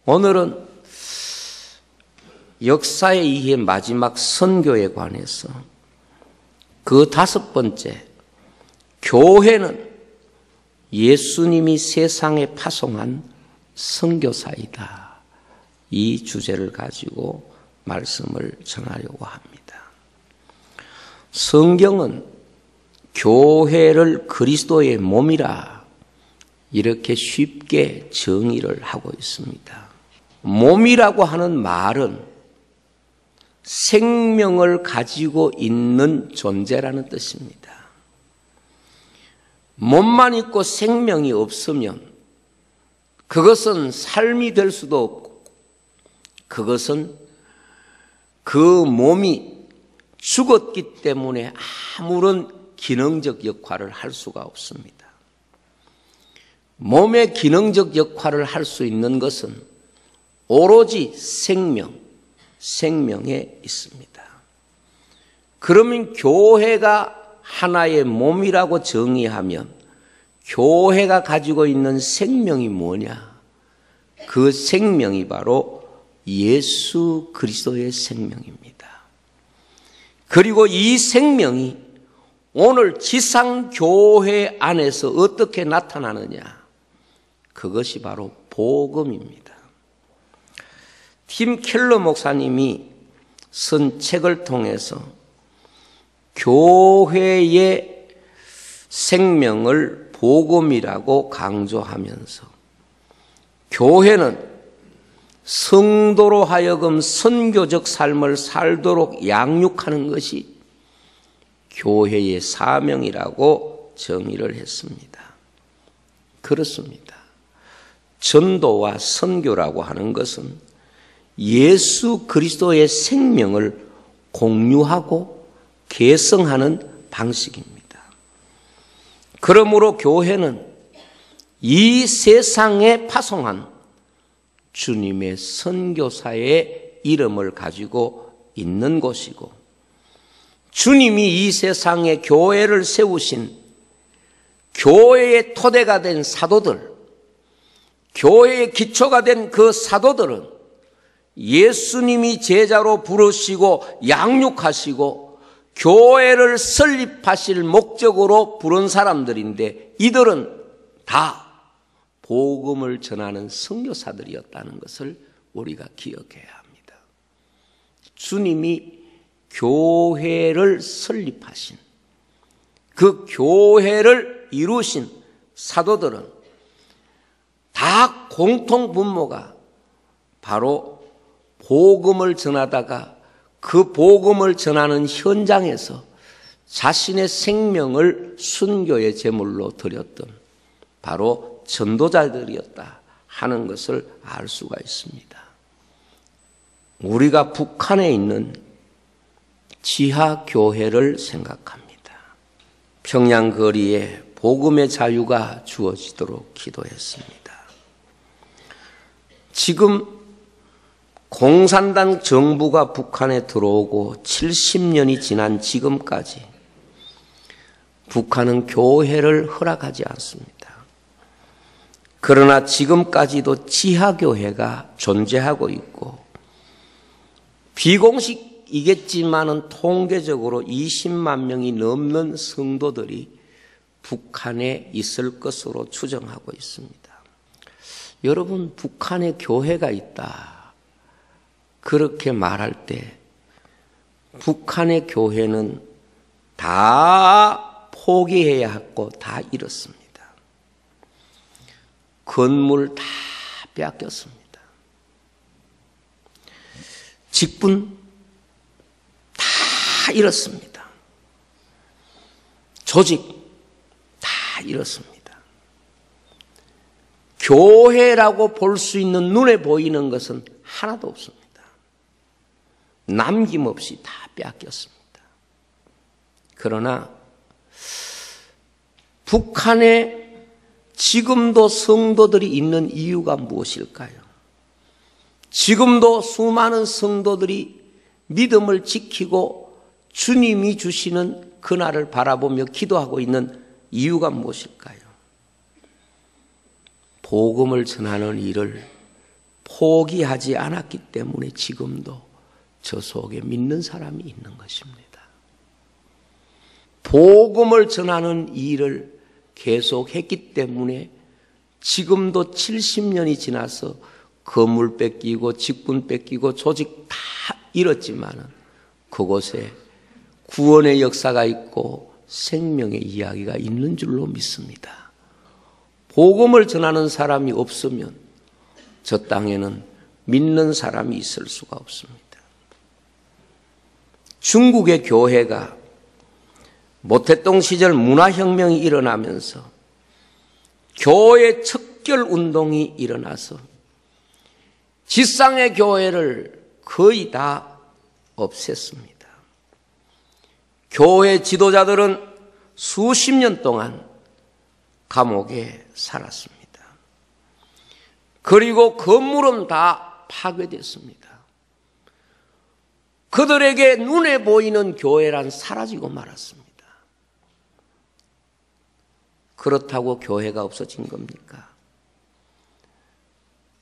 오늘은 역사의 이해 마지막 선교에 관해서 그 5번째, 교회는 예수님이 세상에 파송한 선교사이다. 이 주제를 가지고 말씀을 전하려고 합니다. 성경은 교회를 그리스도의 몸이라 이렇게 쉽게 정의를 하고 있습니다. 몸이라고 하는 말은 생명을 가지고 있는 존재라는 뜻입니다. 몸만 있고 생명이 없으면 그것은 삶이 될 수도 없고 그것은 그 몸이 죽었기 때문에 아무런 기능적 역할을 할 수가 없습니다. 몸의 기능적 역할을 할 수 있는 것은 오로지 생명에 있습니다. 그러면 교회가 하나의 몸이라고 정의하면 교회가 가지고 있는 생명이 뭐냐? 그 생명이 바로 예수 그리스도의 생명입니다. 그리고 이 생명이 오늘 지상교회 안에서 어떻게 나타나느냐? 그것이 바로 복음입니다. 팀 켈러 목사님이 쓴 책을 통해서 교회의 생명을 복음이라고 강조하면서 교회는 성도로 하여금 선교적 삶을 살도록 양육하는 것이 교회의 사명이라고 정의를 했습니다. 그렇습니다. 전도와 선교라고 하는 것은 예수 그리스도의 생명을 공유하고 계승하는 방식입니다. 그러므로 교회는 이 세상에 파송한 주님의 선교사의 이름을 가지고 있는 곳이고 주님이 이 세상에 교회를 세우신 교회의 토대가 된 사도들, 교회의 기초가 된 그 사도들은 예수님이 제자로 부르시고 양육하시고 교회를 설립하실 목적으로 부른 사람들인데 이들은 다 복음을 전하는 선교사들이었다는 것을 우리가 기억해야 합니다. 주님이 교회를 설립하신 그 교회를 이루신 사도들은 다 공통 분모가 바로 복음을 전하다가 그 복음을 전하는 현장에서 자신의 생명을 순교의 제물로 드렸던 바로 전도자들이었다 하는 것을 알 수가 있습니다. 우리가 북한에 있는 지하교회를 생각합니다. 평양 거리에 복음의 자유가 주어지도록 기도했습니다. 지금 공산당 정부가 북한에 들어오고 70년이 지난 지금까지 북한은 교회를 허락하지 않습니다. 그러나 지금까지도 지하교회가 존재하고 있고 비공식이겠지만은 통계적으로 20만 명이 넘는 성도들이 북한에 있을 것으로 추정하고 있습니다. 여러분, 북한에 교회가 있다. 그렇게 말할 때 북한의 교회는 다 포기해야 하고 다 잃었습니다. 건물 다 빼앗겼습니다. 직분 다 잃었습니다. 조직 다 잃었습니다. 교회라고 볼 수 있는 눈에 보이는 것은 하나도 없습니다. 남김없이 다 빼앗겼습니다. 그러나 북한에 지금도 성도들이 있는 이유가 무엇일까요? 지금도 수많은 성도들이 믿음을 지키고 주님이 주시는 그날을 바라보며 기도하고 있는 이유가 무엇일까요? 복음을 전하는 일을 포기하지 않았기 때문에 지금도 저 속에 믿는 사람이 있는 것입니다. 복음을 전하는 일을 계속했기 때문에 지금도 70년이 지나서 건물 뺏기고 직분 뺏기고 조직 다 잃었지만 그곳에 구원의 역사가 있고 생명의 이야기가 있는 줄로 믿습니다. 복음을 전하는 사람이 없으면 저 땅에는 믿는 사람이 있을 수가 없습니다. 중국의 교회가 모태동 시절 문화혁명이 일어나면서 교회 척결 운동이 일어나서 지상의 교회를 거의 다 없앴습니다. 교회 지도자들은 수십 년 동안 감옥에 살았습니다. 그리고 건물은 다 파괴됐습니다. 그들에게 눈에 보이는 교회란 사라지고 말았습니다. 그렇다고 교회가 없어진 겁니까?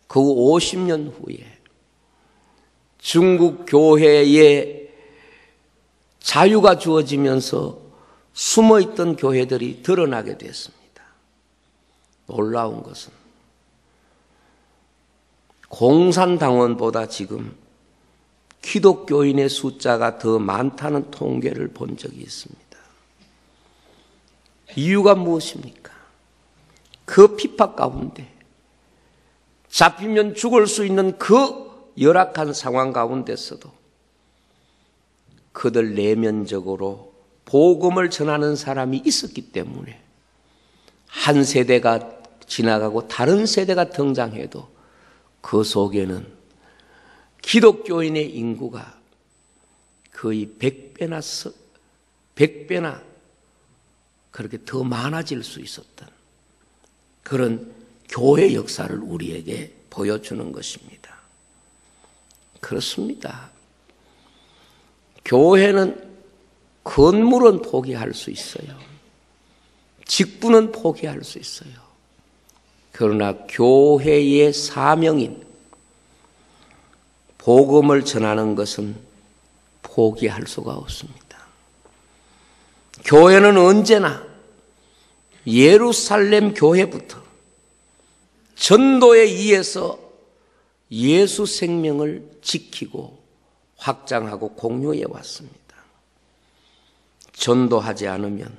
그 50년 후에 중국 교회에 자유가 주어지면서 숨어있던 교회들이 드러나게 됐습니다. 놀라운 것은 공산당원보다 지금 기독교인의 숫자가 더 많다는 통계를 본 적이 있습니다. 이유가 무엇입니까? 그 핍박 가운데 잡히면 죽을 수 있는 그 열악한 상황 가운데서도 그들 내면적으로 복음을 전하는 사람이 있었기 때문에 한 세대가 지나가고 다른 세대가 등장해도 그 속에는 기독교인의 인구가 거의 100배나 그렇게 더 많아질 수 있었던 그런 교회 역사를 우리에게 보여주는 것입니다. 그렇습니다. 교회는 건물은 포기할 수 있어요. 직분은 포기할 수 있어요. 그러나 교회의 사명인 복음을 전하는 것은 포기할 수가 없습니다. 교회는 언제나 예루살렘 교회부터 전도에 의해서 예수 생명을 지키고 확장하고 공유해 왔습니다. 전도하지 않으면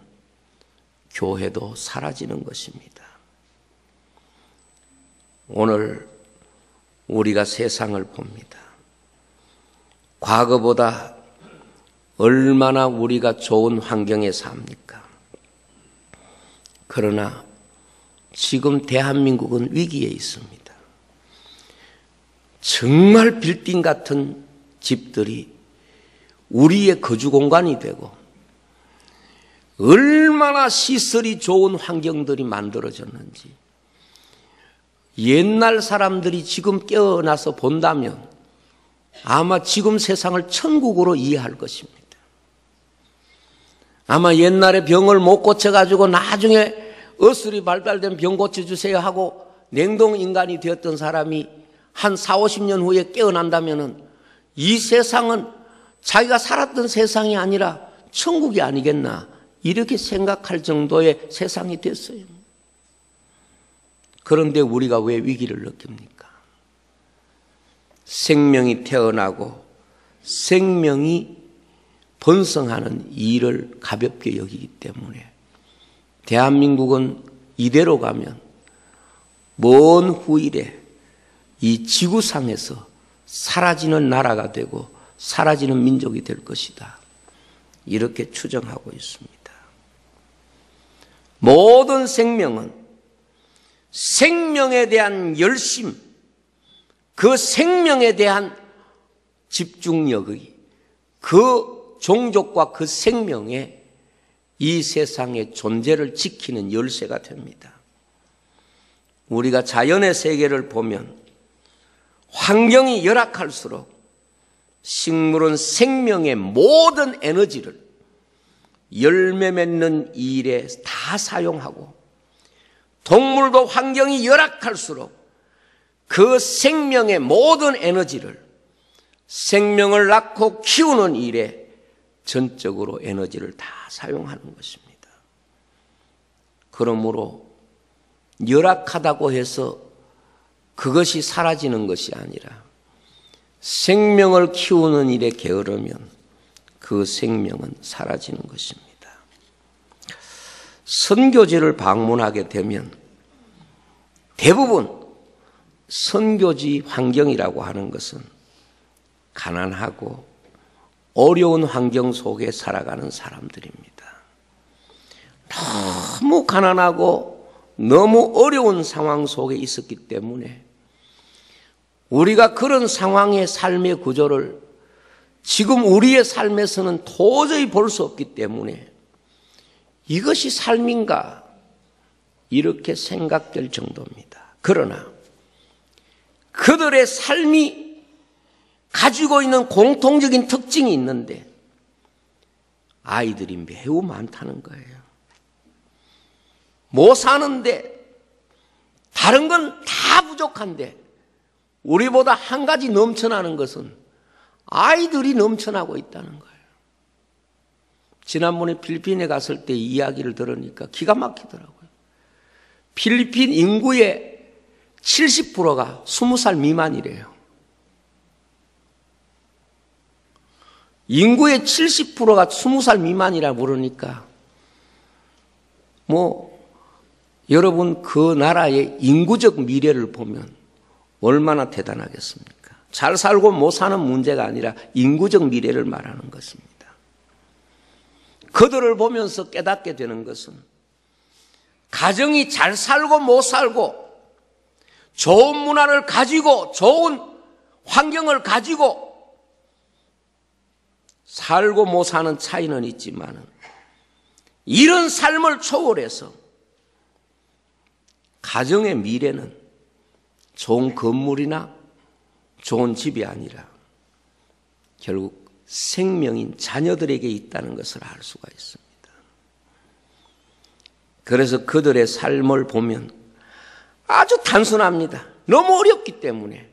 교회도 사라지는 것입니다. 오늘 우리가 세상을 봅니다. 과거보다 얼마나 우리가 좋은 환경에 삽니까? 그러나 지금 대한민국은 위기에 있습니다. 정말 빌딩 같은 집들이 우리의 거주 공간이 되고 얼마나 시설이 좋은 환경들이 만들어졌는지 옛날 사람들이 지금 깨어나서 본다면 아마 지금 세상을 천국으로 이해할 것입니다. 아마 옛날에 병을 못 고쳐가지고 나중에 어슬이 발달된 병 고쳐주세요 하고 냉동인간이 되었던 사람이 한 40-50년 후에 깨어난다면 이 세상은 자기가 살았던 세상이 아니라 천국이 아니겠나 이렇게 생각할 정도의 세상이 됐어요. 그런데 우리가 왜 위기를 느낍니까? 생명이 태어나고 생명이 번성하는 일을 가볍게 여기기 때문에 대한민국은 이대로 가면 먼 후일에 이 지구상에서 사라지는 나라가 되고 사라지는 민족이 될 것이다. 이렇게 추정하고 있습니다. 모든 생명은 생명에 대한 열심, 그 생명에 대한 집중력의 그 종족과 그 생명에 이 세상의 존재를 지키는 열쇠가 됩니다. 우리가 자연의 세계를 보면 환경이 열악할수록 식물은 생명의 모든 에너지를 열매 맺는 일에 다 사용하고 동물도 환경이 열악할수록 그 생명의 모든 에너지를 생명을 낳고 키우는 일에 전적으로 에너지를 다 사용하는 것입니다. 그러므로 열악하다고 해서 그것이 사라지는 것이 아니라 생명을 키우는 일에 게으르면 그 생명은 사라지는 것입니다. 선교지를 방문하게 되면 대부분 선교지 환경이라고 하는 것은 가난하고 어려운 환경 속에 살아가는 사람들입니다. 너무 가난하고 너무 어려운 상황 속에 있었기 때문에 우리가 그런 상황의 삶의 구조를 지금 우리의 삶에서는 도저히 볼 수 없기 때문에 이것이 삶인가 이렇게 생각될 정도입니다. 그러나 그들의 삶이 가지고 있는 공통적인 특징이 있는데 아이들이 매우 많다는 거예요. 못 사는데 다른 건 다 부족한데 우리보다 한 가지 넘쳐나는 것은 아이들이 넘쳐나고 있다는 거예요. 지난번에 필리핀에 갔을 때 이야기를 들으니까 기가 막히더라고요. 필리핀 인구의 70%가 20살 미만이래요. 인구의 70%가 20살 미만이라 그러니까 여러분 그 나라의 인구적 미래를 보면 얼마나 대단하겠습니까? 잘 살고 못 사는 문제가 아니라 인구적 미래를 말하는 것입니다. 그들을 보면서 깨닫게 되는 것은 가정이 잘 살고 못 살고 좋은 문화를 가지고 좋은 환경을 가지고 살고 못 사는 차이는 있지만 이런 삶을 초월해서 가정의 미래는 좋은 건물이나 좋은 집이 아니라 결국 생명인 자녀들에게 있다는 것을 알 수가 있습니다. 그래서 그들의 삶을 보면 아주 단순합니다. 너무 어렵기 때문에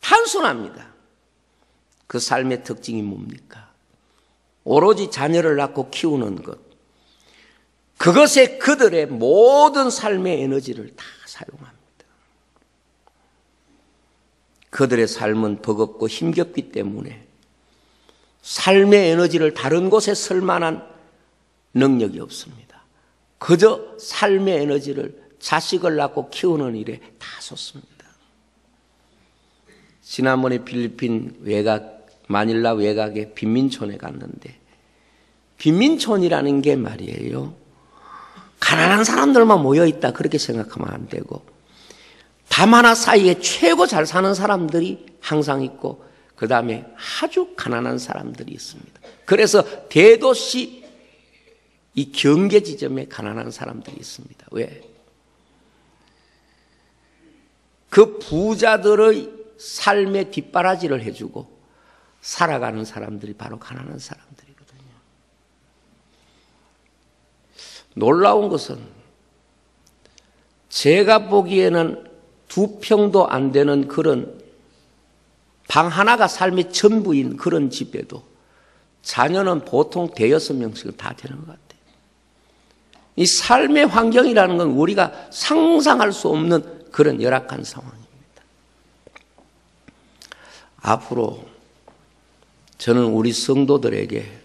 단순합니다. 그 삶의 특징이 뭡니까? 오로지 자녀를 낳고 키우는 것. 그것에 그들의 모든 삶의 에너지를 다 사용합니다. 그들의 삶은 버겁고 힘겹기 때문에 삶의 에너지를 다른 곳에 쓸 만한 능력이 없습니다. 그저 삶의 에너지를 자식을 낳고 키우는 일에 다 쏟습니다. 지난번에 필리핀 마닐라 외곽의 빈민촌에 갔는데 빈민촌이라는 게 말이에요. 가난한 사람들만 모여있다 그렇게 생각하면 안 되고 담 하나 사이에 최고 잘 사는 사람들이 항상 있고 그 다음에 아주 가난한 사람들이 있습니다. 그래서 대도시 이 경계 지점에 가난한 사람들이 있습니다. 왜? 그 부자들의 삶의 뒷바라지를 해주고 살아가는 사람들이 바로 가난한 사람들이거든요. 놀라운 것은 제가 보기에는 2평도 안 되는 그런 방 하나가 삶의 전부인 그런 집에도 자녀는 보통 5-6명씩은 다 되는 것 같아요. 이 삶의 환경이라는 건 우리가 상상할 수 없는 그런 열악한 상황입니다. 앞으로 저는 우리 성도들에게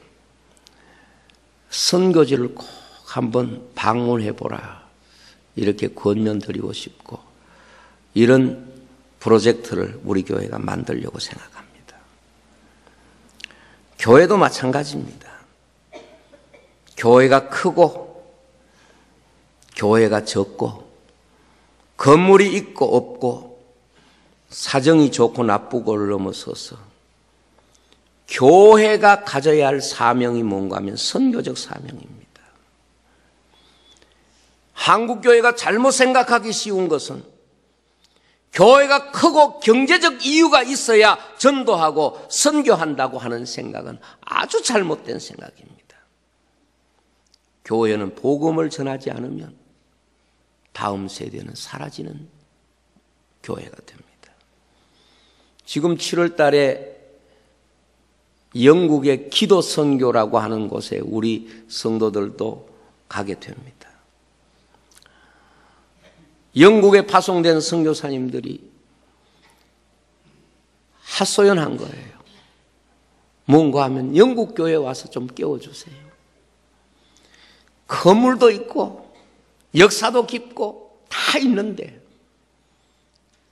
선교지를 꼭 한번 방문해보라 이렇게 권면드리고 싶고 이런 프로젝트를 우리 교회가 만들려고 생각합니다. 교회도 마찬가지입니다. 교회가 크고 교회가 적고 건물이 있고 없고 사정이 좋고 나쁘고를 넘어서서 교회가 가져야 할 사명이 뭔가 하면 선교적 사명입니다. 한국교회가 잘못 생각하기 쉬운 것은 교회가 크고 경제적 이유가 있어야 전도하고 선교한다고 하는 생각은 아주 잘못된 생각입니다. 교회는 복음을 전하지 않으면 다음 세대는 사라지는 교회가 됩니다. 지금 7월 달에 영국의 기도 선교라고 하는 곳에 우리 성도들도 가게 됩니다. 영국에 파송된 선교사님들이 하소연한 거예요. 뭔가 하면 영국 교회에 와서 좀 깨워주세요. 건물도 있고 역사도 깊고 다 있는데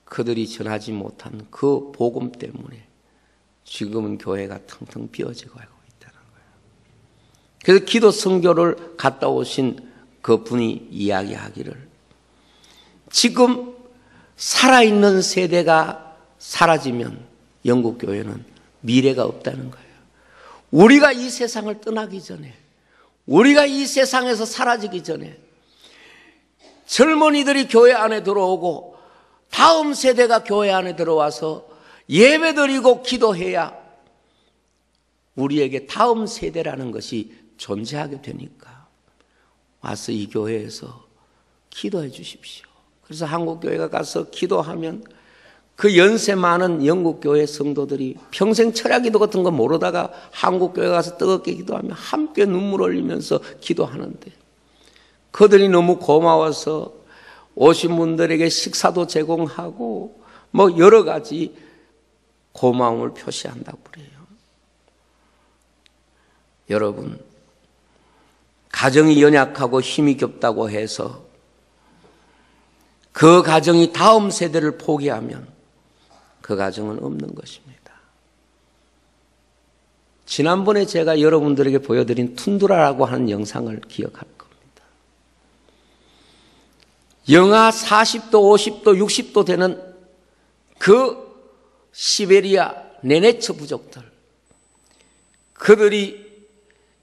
그들이 전하지 못한 그 복음 때문에 지금은 교회가 텅텅 비어지고 있다는 거예요. 그래서 기도 선교를 갔다 오신 그 분이 이야기하기를 지금 살아있는 세대가 사라지면 영국 교회는 미래가 없다는 거예요. 우리가 이 세상을 떠나기 전에, 우리가 이 세상에서 사라지기 전에 젊은이들이 교회 안에 들어오고 다음 세대가 교회 안에 들어와서 예배드리고 기도해야 우리에게 다음 세대라는 것이 존재하게 되니까 와서 이 교회에서 기도해 주십시오. 그래서 한국교회가 가서 기도하면 그 연세 많은 영국교회 성도들이 평생 철야기도 같은 거 모르다가 한국교회 가서 뜨겁게 기도하면 함께 눈물 흘리면서 기도하는데 그들이 너무 고마워서 오신 분들에게 식사도 제공하고 뭐 여러 가지 고마움을 표시한다고 그래요. 여러분, 가정이 연약하고 힘이 겹다고 해서 그 가정이 다음 세대를 포기하면 그 가정은 없는 것입니다. 지난번에 제가 여러분들에게 보여드린 툰드라라고 하는 영상을 기억할 겁니다. 영하 40도, 50도, 60도 되는 그 시베리아 네네처 부족들, 그들이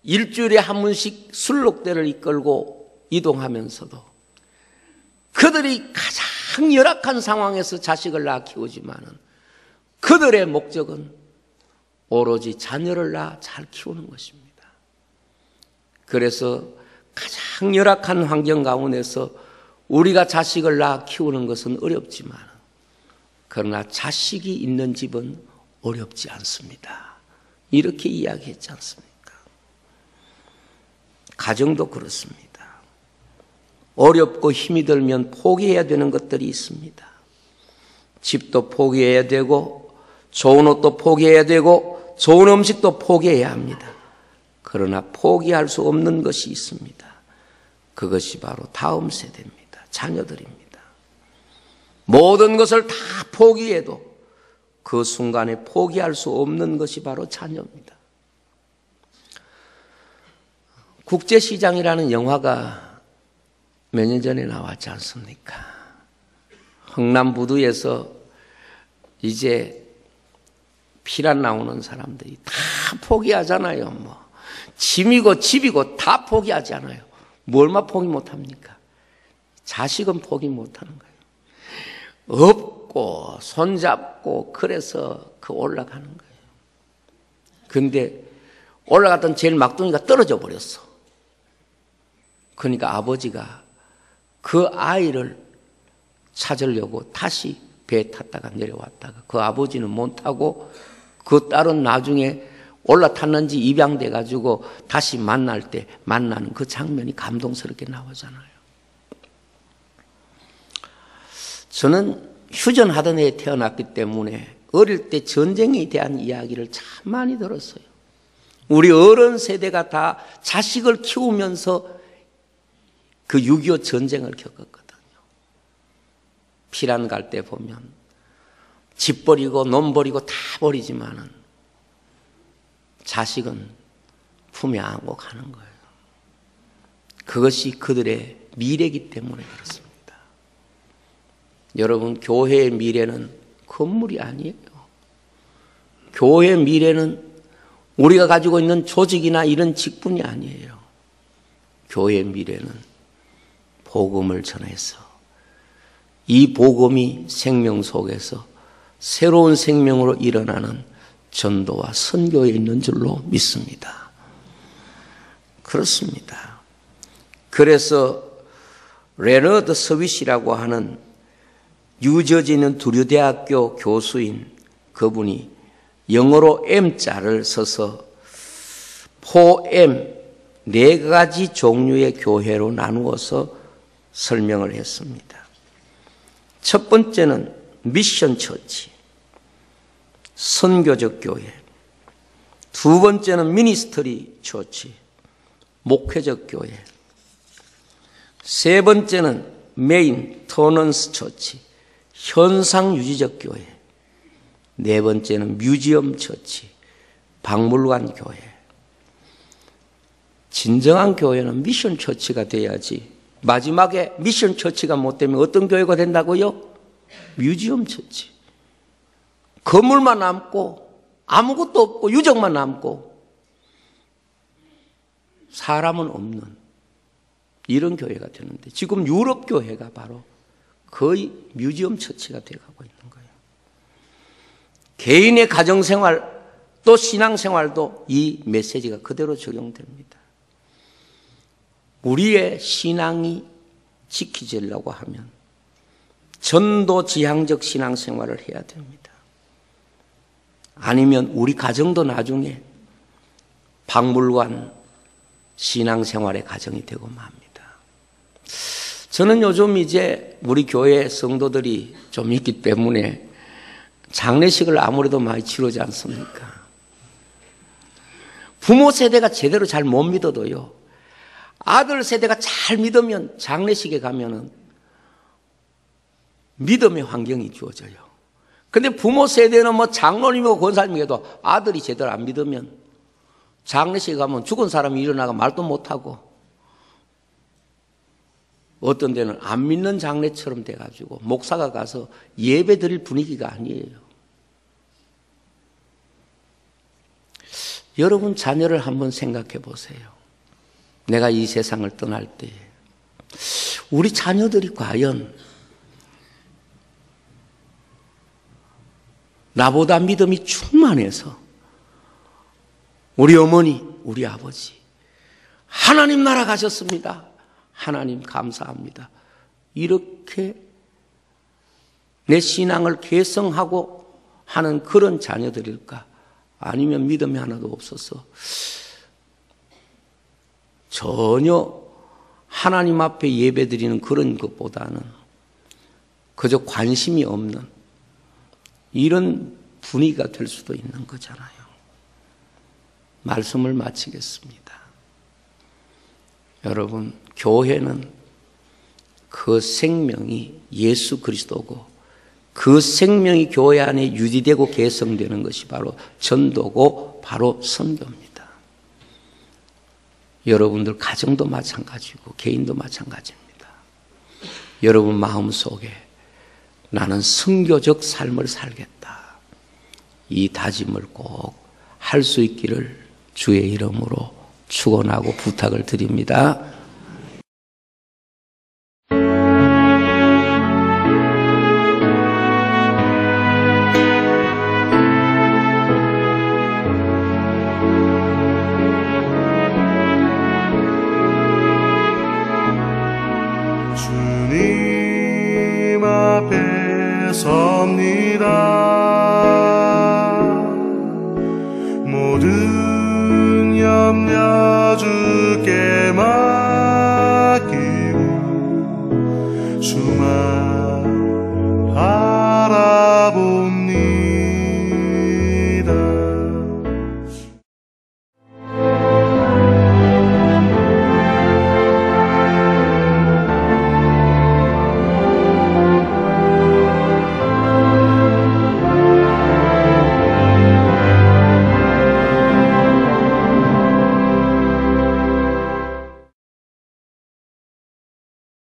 일주일에 한 번씩 술록대를 이끌고 이동하면서도 그들이 가장 열악한 상황에서 자식을 낳아 키우지만은 그들의 목적은 오로지 자녀를 낳아 잘 키우는 것입니다. 그래서 가장 열악한 환경 가운데서 우리가 자식을 낳아 키우는 것은 어렵지만 그러나 자식이 있는 집은 어렵지 않습니다. 이렇게 이야기했지 않습니까? 가정도 그렇습니다. 어렵고 힘이 들면 포기해야 되는 것들이 있습니다. 집도 포기해야 되고 좋은 옷도 포기해야 되고 좋은 음식도 포기해야 합니다. 그러나 포기할 수 없는 것이 있습니다. 그것이 바로 다음 세대입니다. 자녀들입니다. 모든 것을 다 포기해도 그 순간에 포기할 수 없는 것이 바로 자녀입니다. 국제시장이라는 영화가 몇 년 전에 나왔지 않습니까? 흥남부두에서 이제 피란 나오는 사람들이 다 포기하잖아요. 뭐 짐이고 집이고 다 포기하잖아요. 뭘만 포기 못합니까? 자식은 포기 못하는 거예요. 업고 손잡고 그래서 그 올라가는 거예요. 근데 올라갔던 제일 막둥이가 떨어져 버렸어. 그러니까 아버지가 그 아이를 찾으려고 다시 배에 탔다가 내려왔다가 그 아버지는 못 타고 그 딸은 나중에 올라탔는지 입양돼 가지고 다시 만날 때 만나는 그 장면이 감동스럽게 나오잖아요. 저는 휴전하던 해에 태어났기 때문에 어릴 때 전쟁에 대한 이야기를 참 많이 들었어요. 우리 어른 세대가 다 자식을 키우면서 그 6.25 전쟁을 겪었거든요. 피란 갈 때 보면 집 버리고 놈 버리고 다 버리지만은 자식은 품에 안고 가는 거예요. 그것이 그들의 미래이기 때문에 그렇습니다. 여러분, 교회의 미래는 건물이 아니에요. 교회의 미래는 우리가 가지고 있는 조직이나 이런 직분이 아니에요. 교회의 미래는 복음을 전해서 이 복음이 생명 속에서 새로운 생명으로 일어나는 전도와 선교에 있는 줄로 믿습니다. 그렇습니다. 그래서 레너드 서윗이라고 하는 뉴저지 있는 두류 대학교 교수인 그분이 영어로 M자를 써서 포엠 4가지 종류의 교회로 나누어서 설명을 했습니다. 첫 번째는 미션 처치, 선교적 교회. 두 번째는 미니스터리 처치, 목회적 교회. 세 번째는 메인터넌스 처치, 현상 유지적 교회. 네 번째는 뮤지엄 처치, 박물관 교회. 진정한 교회는 미션 처치가 돼야지. 마지막에 미션 처치가 못 되면 어떤 교회가 된다고요? 뮤지엄 처치. 건물만 남고 아무것도 없고 유적만 남고 사람은 없는 이런 교회가 되는데, 지금 유럽 교회가 바로 거의 뮤지엄 처치가 되어가고 있는 거예요. 개인의 가정생활 또 신앙생활도 이 메시지가 그대로 적용됩니다. 우리의 신앙이 지키지려고 하면 전도 지향적 신앙생활을 해야 됩니다. 아니면 우리 가정도 나중에 박물관 신앙생활의 가정이 되고 맙니다. 저는 요즘 이제 우리 교회 성도들이 좀 있기 때문에 장례식을 아무래도 많이 치르지 않습니까? 부모 세대가 제대로 잘 못 믿어도요, 아들 세대가 잘 믿으면 장례식에 가면은 믿음의 환경이 주어져요. 근데 부모 세대는 뭐 장로님이고 권사님이고 아들이 제대로 안 믿으면 장례식에 가면 죽은 사람이 일어나가 말도 못하고, 어떤 데는 안 믿는 장례처럼 돼가지고 목사가 가서 예배 드릴 분위기가 아니에요. 여러분 자녀를 한번 생각해 보세요. 내가 이 세상을 떠날 때 우리 자녀들이 과연 나보다 믿음이 충만해서 우리 어머니, 우리 아버지 하나님 나라 가셨습니다, 하나님 감사합니다, 이렇게 내 신앙을 계승하고 하는 그런 자녀들일까? 아니면 믿음이 하나도 없어서 전혀 하나님 앞에 예배드리는 그런 것보다는 그저 관심이 없는 이런 분위기가 될 수도 있는 거잖아요. 말씀을 마치겠습니다. 여러분, 교회는 그 생명이 예수 그리스도고 그 생명이 교회 안에 유지되고 개성되는 것이 바로 전도고 바로 선교입니다. 여러분들 가정도 마찬가지고 개인도 마찬가지입니다. 여러분 마음속에 나는 선교적 삶을 살겠다, 이 다짐을 꼭 할 수 있기를 주의 이름으로 축원하고 부탁을 드립니다. 주님 앞에 섭니다.